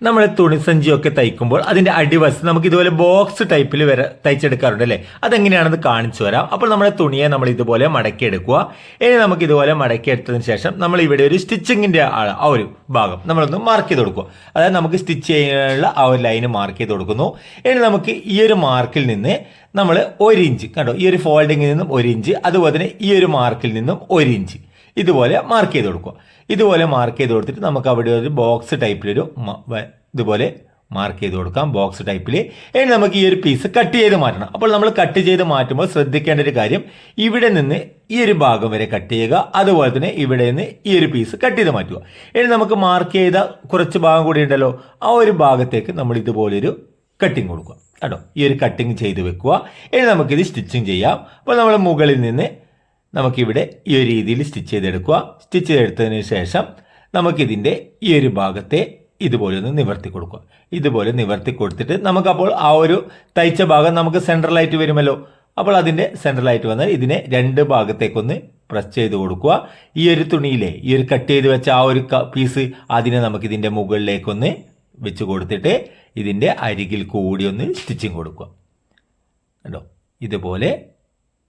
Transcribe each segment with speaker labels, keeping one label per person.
Speaker 1: നമ്മൾ തുണിസഞ്ചിയൊക്കെ തയ്ക്കുമ്പോൾ അതിൻ്റെ അടിവശത്ത് നമുക്ക് ഇതുപോലെ ബോക്സ് ടൈപ്പിൽ വരെ തയ്ച്ചെടുക്കാറുണ്ട് അല്ലേ. അതെങ്ങനെയാണെന്ന് കാണിച്ചു തരാം. അപ്പോൾ നമ്മുടെ തുണിയെ നമ്മൾ ഇതുപോലെ മടക്കിയെടുക്കുക. ഇനി നമുക്ക് ഇതുപോലെ മടക്കിയെടുത്തതിന് ശേഷം നമ്മൾ ഇവിടെ ഒരു സ്റ്റിച്ചിങ്ങിൻ്റെ ആ ഒരു ഭാഗം നമ്മളൊന്ന് മാർക്ക് ചെയ്ത് കൊടുക്കുക. അതായത് നമുക്ക് സ്റ്റിച്ച് ചെയ്യാനുള്ള ആ ഒരു ലൈന് മാർക്ക് ചെയ്ത് കൊടുക്കുന്നു. ഇനി നമുക്ക് ഈ ഒരു മാർക്കിൽ നിന്ന് നമ്മൾ 1 ഇഞ്ച് കണ്ടോ, ഈ ഒരു ഫോൾഡിങ്ങിൽ നിന്നും 1 ഇഞ്ച്, അതുപോലെ തന്നെ ഈ ഒരു മാർക്കിൽ നിന്നും 1 ഇഞ്ച് ഇതുപോലെ മാർക്ക് ചെയ്ത് കൊടുക്കുക. ഇതുപോലെ മാർക്ക് ചെയ്ത് കൊടുത്തിട്ട് നമുക്ക് അവിടെ ഒരു ബോക്സ് ടൈപ്പിലൊരു ഇതുപോലെ മാർക്ക് ചെയ്ത് കൊടുക്കാം, ബോക്സ് ടൈപ്പിൽ. ഇനി നമുക്ക് ഈ ഒരു പീസ് കട്ട് ചെയ്ത് മാറ്റണം. അപ്പോൾ നമ്മൾ കട്ട് ചെയ്ത് മാറ്റുമ്പോൾ ശ്രദ്ധിക്കേണ്ട ഒരു കാര്യം, ഇവിടെ നിന്ന് ഈ ഒരു ഭാഗം വരെ കട്ട് ചെയ്യുക, അതുപോലെ തന്നെ ഇവിടെ നിന്ന് ഈ ഒരു പീസ് കട്ട് ചെയ്ത് മാറ്റുക. ഇനി നമുക്ക് മാർക്ക് ചെയ്ത കുറച്ച് ഭാഗം കൂടി ഉണ്ടല്ലോ, ആ ഒരു ഭാഗത്തേക്ക് നമ്മൾ ഇതുപോലൊരു കട്ടിങ് കൊടുക്കുക കേട്ടോ. ഈ ഒരു കട്ടിങ് ചെയ്ത് വെക്കുക. ഇനി നമുക്കിത് സ്റ്റിച്ചിങ് ചെയ്യാം. അപ്പോൾ നമ്മൾ മുകളിൽ നിന്ന് നമുക്കിവിടെ ഈ ഒരു രീതിയിൽ സ്റ്റിച്ച് ചെയ്തെടുക്കുക. സ്റ്റിച്ച് ചെയ്തെടുത്തതിന് ശേഷം നമുക്കിതിൻ്റെ ഈ ഒരു ഭാഗത്തെ ഇതുപോലെ ഒന്ന് നിവർത്തി കൊടുക്കുക. ഇതുപോലെ നിവർത്തി കൊടുത്തിട്ട് നമുക്കപ്പോൾ ആ ഒരു തയ്ച്ച ഭാഗം നമുക്ക് സെൻട്രലായിട്ട് വരുമല്ലോ. അപ്പോൾ അതിൻ്റെ സെൻട്രലായിട്ട് വന്നാൽ ഇതിനെ 2 ഭാഗത്തേക്കൊന്ന് പ്രസ് ചെയ്ത് കൊടുക്കുക. ഈ ഒരു തുണിയിലെ ഈ ഒരു കട്ട് ചെയ്ത് വെച്ച ആ ഒരു പീസ് അതിനെ നമുക്കിതിൻ്റെ മുകളിലേക്കൊന്ന് വെച്ച് കൊടുത്തിട്ട് ഇതിൻ്റെ അരികിൽ കൂടി ഒന്ന് സ്റ്റിച്ചിങ് കൊടുക്കുക കേട്ടോ. ഇതുപോലെ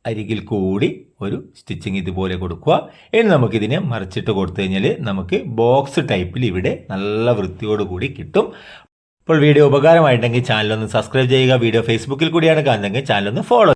Speaker 1: അരികിൽ കൂടി ഒരു സ്റ്റിച്ചിങ് ഇതുപോലെ കൊടുക്കുക. ഇനി നമുക്കിതിനെ മറിച്ചിട്ട് കൊടുത്തു കഴിഞ്ഞാൽ നമുക്ക് ബോക്സ് ടൈപ്പിൽ ഇവിടെ നല്ല വൃത്തിയോടുകൂടി കിട്ടും. അപ്പോൾ വീഡിയോ ഉപകാരമായിട്ടുണ്ടെങ്കിൽ ചാനലൊന്ന് സബ്സ്ക്രൈബ് ചെയ്യുക. വീഡിയോ ഫേസ്ബുക്കിൽ കൂടിയാണ് കാണുന്നതെങ്കിൽ ചാനലൊന്ന് ഫോളോ